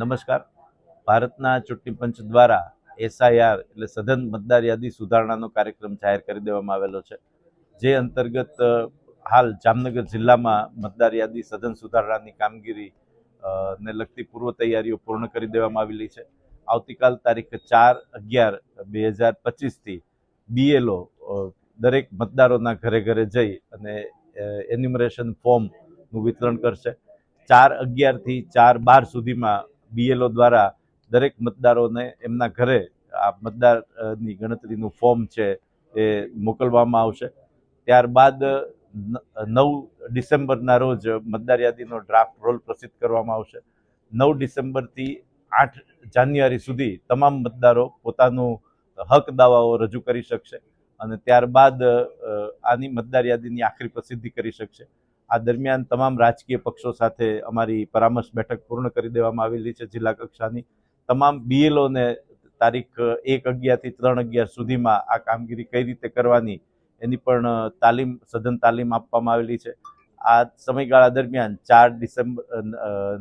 નમસ્કાર. ભારતના ચૂંટણી પંચ દ્વારા એસઆઈઆર એટલે સઘન મતદાર યાદી સુધારણાનો કાર્યક્રમ જાહેર કરી દેવામાં આવેલો છે, જે અંતર્ગત હાલ જામનગર જિલ્લામાં મતદાર યાદી સઘન સુધારણાની કામગીરી ને લગતી પૂર્વ તૈયારીઓ પૂર્ણ કરી દેવામાં આવેલી છે. આવતીકાલ તારીખ 4/11/2025થી બીએલઓ દરેક મતદારોના ઘરે ઘરે જઈ અને એન્યુમરેશન ફોર્મનું વિતરણ કરશે. 4/11થી 4/12 સુધીમાં બીએલઓ દ્વારા દરેક મતદારોને એમના ઘરે આ મતદારની ગણતરીનું ફોર્મ છે એ મોકલવામાં આવશે. ત્યારબાદ 9 ડિસેમ્બરના રોજ મતદાર યાદીનો ડ્રાફ્ટ રોલ પ્રસિદ્ધ કરવામાં આવશે. 9 ડિસેમ્બરથી 8 જાન્યુઆરી સુધી તમામ મતદારો પોતાનું હક દાવાઓ રજૂ કરી શકશે અને ત્યારબાદ આની મતદાર યાદીની આખરી પ્રસિદ્ધિ કરી શકશે. આ દરમિયાન તમામ રાજકીય પક્ષો સાથે અમારી પરામર્શ બેઠક પૂર્ણ કરી દેવામાં આવેલી છે. જિલ્લા કક્ષાની તમામ બીએલઓને તારીખ 1/11થી 3/11 સુધીમાં આ કામગીરી કઈ રીતે કરવાની એની પણ સઘન તાલીમ આપવામાં આવેલી છે. આ સમયગાળા દરમિયાન 4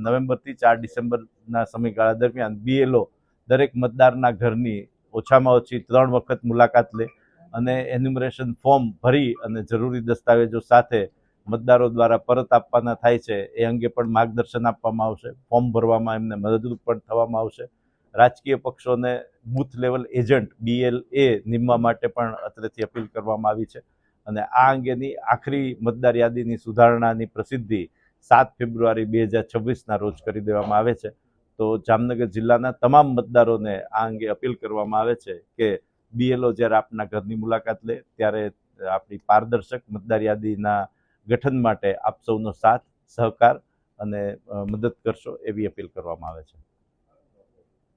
નવેમ્બરથી 4 ડિસેમ્બરના સમયગાળા દરમિયાન બીએલઓ દરેક મતદારના ઘરની ઓછામાં ઓછી 3 વખત મુલાકાત લે અને એન્યુમરેશન ફોર્મ ભરી અને જરૂરી દસ્તાવેજો સાથે મતદારો દ્વારા પરત આપવાના થાય છે એ અંગે પણ માર્ગદર્શન આપવામાં આવશે. ફોર્મ ભરવામાં એમને મદદરૂપ પણ થવામાં આવશે. રાજકીય પક્ષોને બૂથ લેવલ એજન્ટ BLA નીમવા માટે પણ અત્રેથી અપીલ કરવામાં આવી છે અને આ અંગેની આખરી મતદાર યાદીની સુધારણાની પ્રસિદ્ધિ 7 ફેબ્રુઆરી 2026ના રોજ કરી દેવામાં આવે છે. તો જામનગર જિલ્લાના તમામ મતદારોને આ અંગે અપીલ કરવામાં આવે છે કે BLO જ્યારે આપના ઘરની મુલાકાત લે ત્યારે આપણી પારદર્શક મતદાર યાદીના ગઠન માટે આપ સૌનો સાથ સહકાર અને મદદ કરશો એવી અપીલ કરવામાં આવે છે.